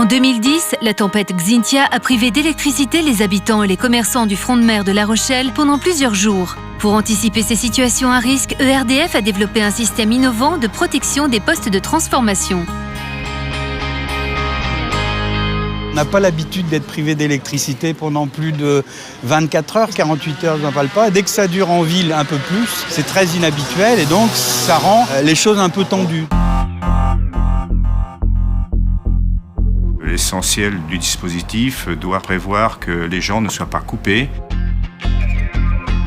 En 2010, la tempête Xynthia a privé d'électricité les habitants et les commerçants du front de mer de La Rochelle pendant plusieurs jours. Pour anticiper ces situations à risque, ERDF a développé un système innovant de protection des postes de transformation. On n'a pas l'habitude d'être privé d'électricité pendant plus de 24 heures, 48 heures, je n'en parle pas. Dès que ça dure en ville un peu plus, c'est très inhabituel et donc ça rend les choses un peu tendues. L'essentiel du dispositif doit prévoir que les gens ne soient pas coupés.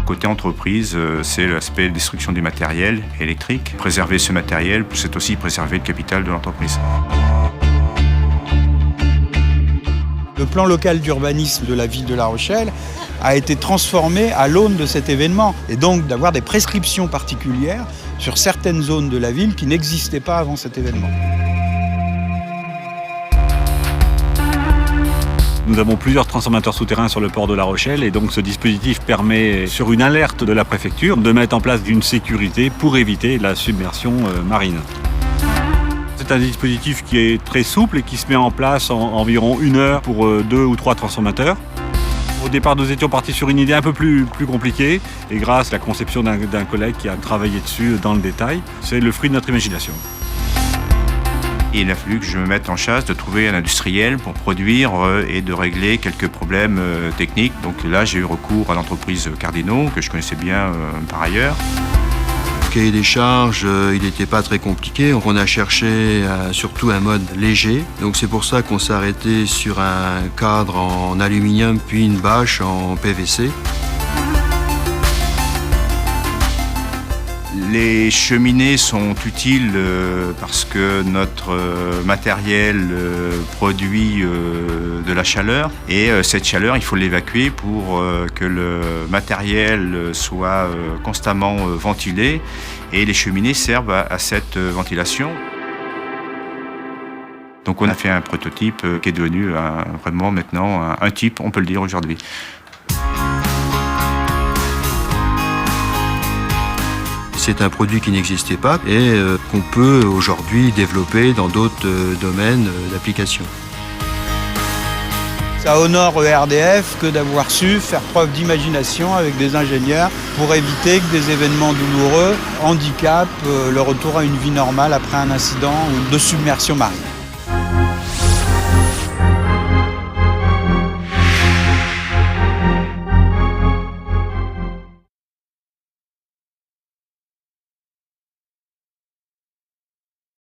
Côté entreprise, c'est l'aspect destruction du matériel électrique. Préserver ce matériel, c'est aussi préserver le capital de l'entreprise. Le plan local d'urbanisme de la ville de La Rochelle a été transformé à l'aune de cet événement et donc d'avoir des prescriptions particulières sur certaines zones de la ville qui n'existaient pas avant cet événement. Nous avons plusieurs transformateurs souterrains sur le port de La Rochelle et donc ce dispositif permet, sur une alerte de la préfecture, de mettre en place une sécurité pour éviter la submersion marine. C'est un dispositif qui est très souple et qui se met en place en environ 1 heure pour 2 ou 3 transformateurs. Au départ, nous étions partis sur une idée un peu plus compliquée et grâce à la conception d'un collègue qui a travaillé dessus dans le détail, c'est le fruit de notre imagination. Et il a fallu que je me mette en charge de trouver un industriel pour produire et de régler quelques problèmes techniques. Donc là, j'ai eu recours à l'entreprise Cardinaux, que je connaissais bien par ailleurs. Le cahier des charges, il n'était pas très compliqué. On a cherché surtout un mode léger. Donc c'est pour ça qu'on s'est arrêté sur un cadre en aluminium puis une bâche en PVC. Les cheminées sont utiles parce que notre matériel produit de la chaleur et cette chaleur, il faut l'évacuer pour que le matériel soit constamment ventilé et les cheminées servent à cette ventilation. Donc on a fait un prototype qui est devenu vraiment maintenant un type, on peut le dire aujourd'hui. C'est un produit qui n'existait pas et qu'on peut aujourd'hui développer dans d'autres domaines d'application. Ça honore ERDF que d'avoir su faire preuve d'imagination avec des ingénieurs pour éviter que des événements douloureux handicapent le retour à une vie normale après un incident de submersion marine.